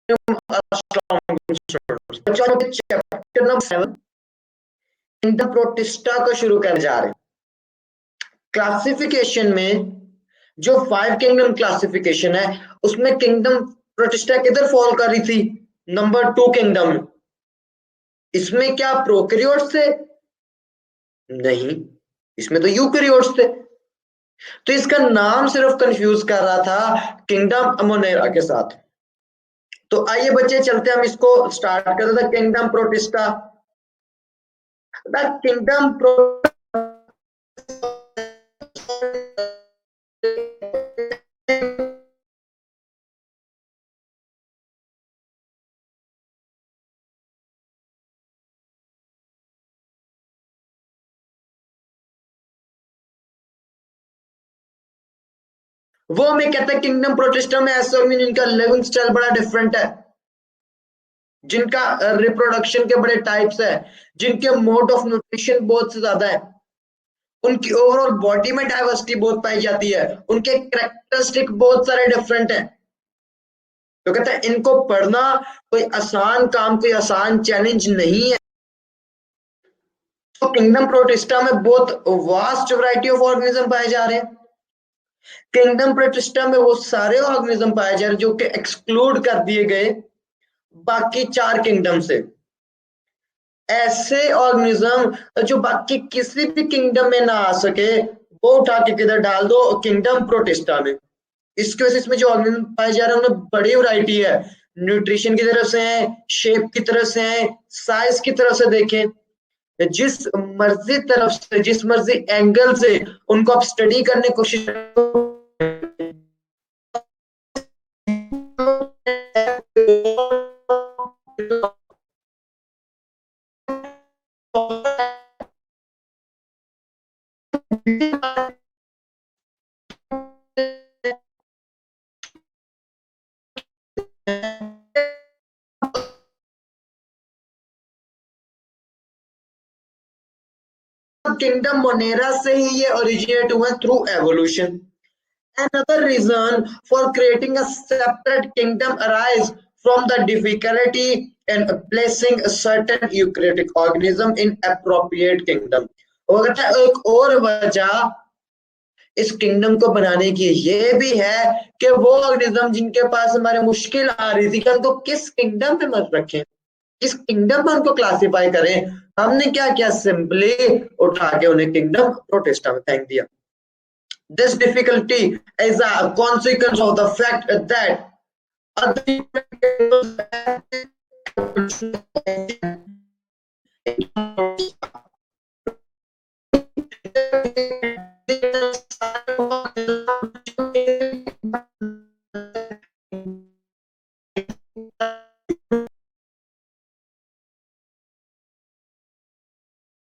Chapter number 7 kingdom protista को शुरू कर जा रहे हैं। क्लासिफिकेशन में जो 5 किंगडम क्लासिफिकेशन है उसमें किंगडम प्रोटिस्टा किधर फॉल कर रही थी? Number 2 kingdom. इसमें क्या प्रोकैरियोट्स थे? नहीं, इसमें तो यूकैरियोट्स थे। तो इसका नाम सिर्फ कंफ्यूज कर रहा था किंगडम मोनेरा के साथ। तो आइए बच्चे चलते हम इसको स्टार्ट करते थे। किंगडम प्रोटिस्टा, द किंगडम वो हमें कहते हैं किंगडम प्रोटिस्टा में ऐसे इनका लिविंग स्टाइल बड़ा डिफरेंट है, जिनका रिप्रोडक्शन के बड़े टाइप्स है, जिनके मोड ऑफ न्यूट्रिशन बहुत से ज्यादा है, उनकी ओवरऑल बॉडी में डाइवर्सिटी बहुत पाई जाती है, उनके कैरेक्टरिस्टिक बहुत सारे डिफरेंट हैं। तो कहते हैं इनको पढ़ना कोई आसान काम, कोई आसान चैलेंज नहीं है। तो किंगडम प्रोटिस्टा में बहुत वास्ट वैरायटी ऑफ ऑर्गेनिज्म पाए जा रहे हैं। किंगडम प्रोटिस्टा में वो सारे ऑर्गेनिज्म पाए जा रहे हैं जो कि एक्सक्लूड कर दिए गए बाकी 4 किंगडम से। ऐसे ऑर्गेनिज्म जो बाकी किसी भी किंगडम में ना आ सके वो उठा के किधर डाल दो? किंगडम प्रोटिस्टा में। इसकी वजह से इसमें जो ऑर्गेनिज्म पाए जा रहे हैं उनमें बड़ी वैरायटी है, न्यूट्रिशन की तरफ से है, शेप की तरफ से है, साइज की तरफ से देखें, जिस मर्जी तरफ से, जिस मर्जी एंगल से उनको आप स्टडी करने की कोशिश किंगडम मोनेरा से ही ये ओरिजिनेट हुए through evolution. Another reason for creating a separate kingdom arise from the difficulty in placing a certain eukaryotic organism in appropriate kingdom। और कहता है एक और वजह इस किंगडम को बनाने की ये भी है कि वो ऑर्गेनिज्म जिनके पास हमारे मुश्किल आ रही थी कि उनको किस किंगडम में मत रखें, किस किंगडम में उनको क्लासिफाई करें, हमने क्या किया? सिंपली उठा के उन्हें किंगडम प्रोटिस्टा में फेंक दिया। This difficulty is a consequence of the fact that other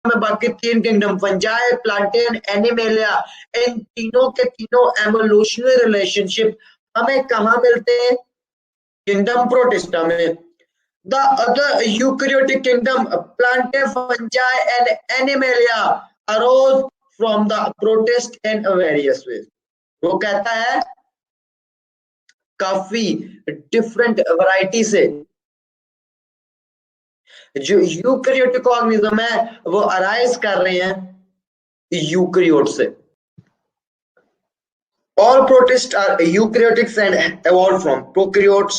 में बाकी 3 किंगडम फंजाई, प्लांटेन, एनिमेलिया, इन तीनों के तीनों एवोल्यूशनरी रिलेशनशिप हमें कहां मिलते हैं? किंगडम प्रोटिस्टा में। The other eukaryotic kingdom, plantae, fungi and animalia arose from the protist in various ways। वो कहता है काफी डिफरेंट वैरायटी से जो यूकैरियोटिक ऑर्गेनिज्म है वो अराइज कर रहे हैं यूकैरियोट से। All protists are eukaryotics and evolved from prokaryotes।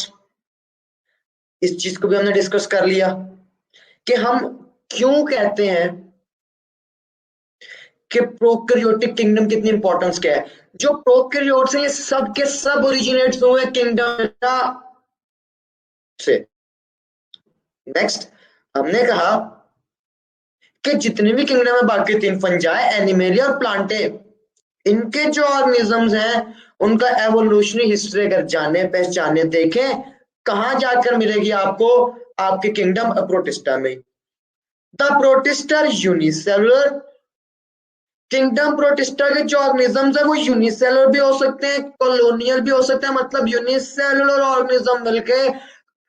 इस चीज को भी हमने डिस्कस कर लिया कि हम क्यों कहते हैं कि प्रोकैरियोटिक किंगडम कितनी इंपॉर्टेंस क्या है। जो प्रोकैरियोट्स हैं ये सब के सब ओरिजिनेट्स हुए किंगडम से। नेक्स्ट हमने कहा कि जितने भी किंगडम है बाकी 3 फंजाई, एनिमेलिया और प्लांटे, इनके जो ऑर्गेनिजम्स हैं उनका एवोल्यूशनरी हिस्ट्री अगर जाने पहचाने देखें कहां जाकर मिलेगी आपको? आपके किंगडम प्रोटिस्टा में। The protista unicellular. Kingdom protista के जो ऑर्गेनिजम्स है वो यूनिसेलुलर भी हो सकते हैं, कॉलोनियल भी हो सकते हैं। मतलब यूनिसेलुलर ऑर्गेनिज्म मिलके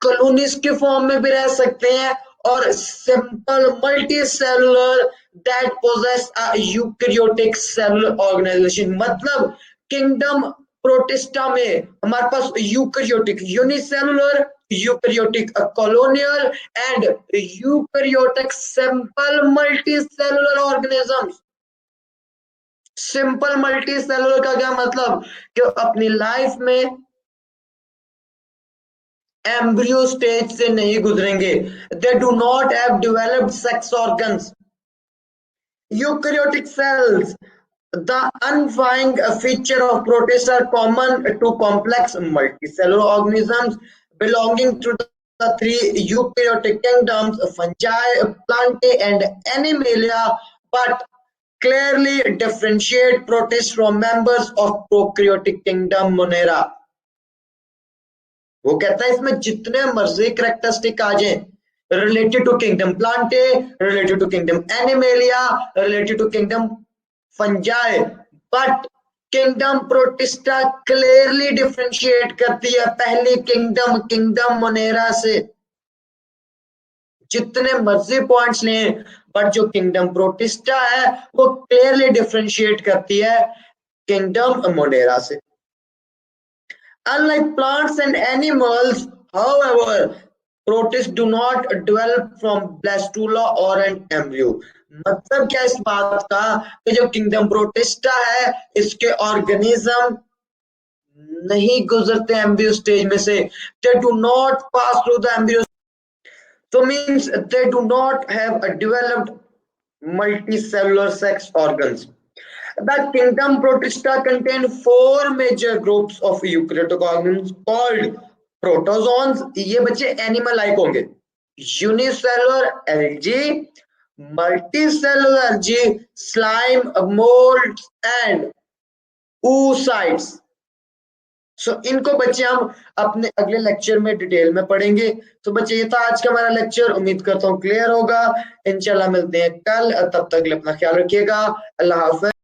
कॉलोनीज के फॉर्म में भी रह सकते हैं, और simple multi cellular that possess a eukaryotic cellular organisation. मतलब किंगडम प्रोटिस्टा में हमारे पास eukaryotic unicellular eukaryotic colonial and eukaryotic simple multicellular organisms। Simple multicellular का क्या मतलब कि अपनी लाइफ में एम्ब्रियो स्टेज से नहीं गुजरेंगे। They do not have developed sex organs. Eukaryotic cells, the unifying feature of protists are common to complex multicellular organisms belonging to the three eukaryotic kingdoms, fungi, plantae, and animalia, but clearly differentiate protists from members of prokaryotic kingdom Monera। वो कहता है इसमें जितने मर्जी characteristic आ जाए, related to kingdom Plantae, related to kingdom Animalia, related to kingdom Fungi, but kingdom Protista clearly differentiate करती है पहली किंगडम किंगडम मोनेरा से। जितने मर्जी पॉइंट्स लें, बट जो किंगडम प्रोटिस्टा है वो क्लियरली डिफरेंशिएट करती है किंगडम मोनेरा से। Unlike plants and animals, however, protists do not develop from blastula or an embryo। मतलब क्या इस बात का कि जो किंगडम प्रोटिस्टा है इसके ऑर्गेनिज्म नहीं गुजरते एम्ब्रियो स्टेज में से। They do not pass through the embryo, so means they do not have a developed multicellular sex organs। The kingdom Protista contain four major groups of eukaryotic organisms called protozoans। ये बच्चे animal like होंगे। Unicellular algae, multicellular algae, slime, moulds and oocytes। सो इनको बच्चे हम अपने अगले lecture में detail में पढ़ेंगे। तो बच्चे ये था आज का हमारा लेक्चर, उम्मीद करता हूँ क्लियर होगा। इंशाल्लाह मिलते हैं कल, तब तक अपना ख्याल रखिएगा। अल्लाह हाफ़िज़।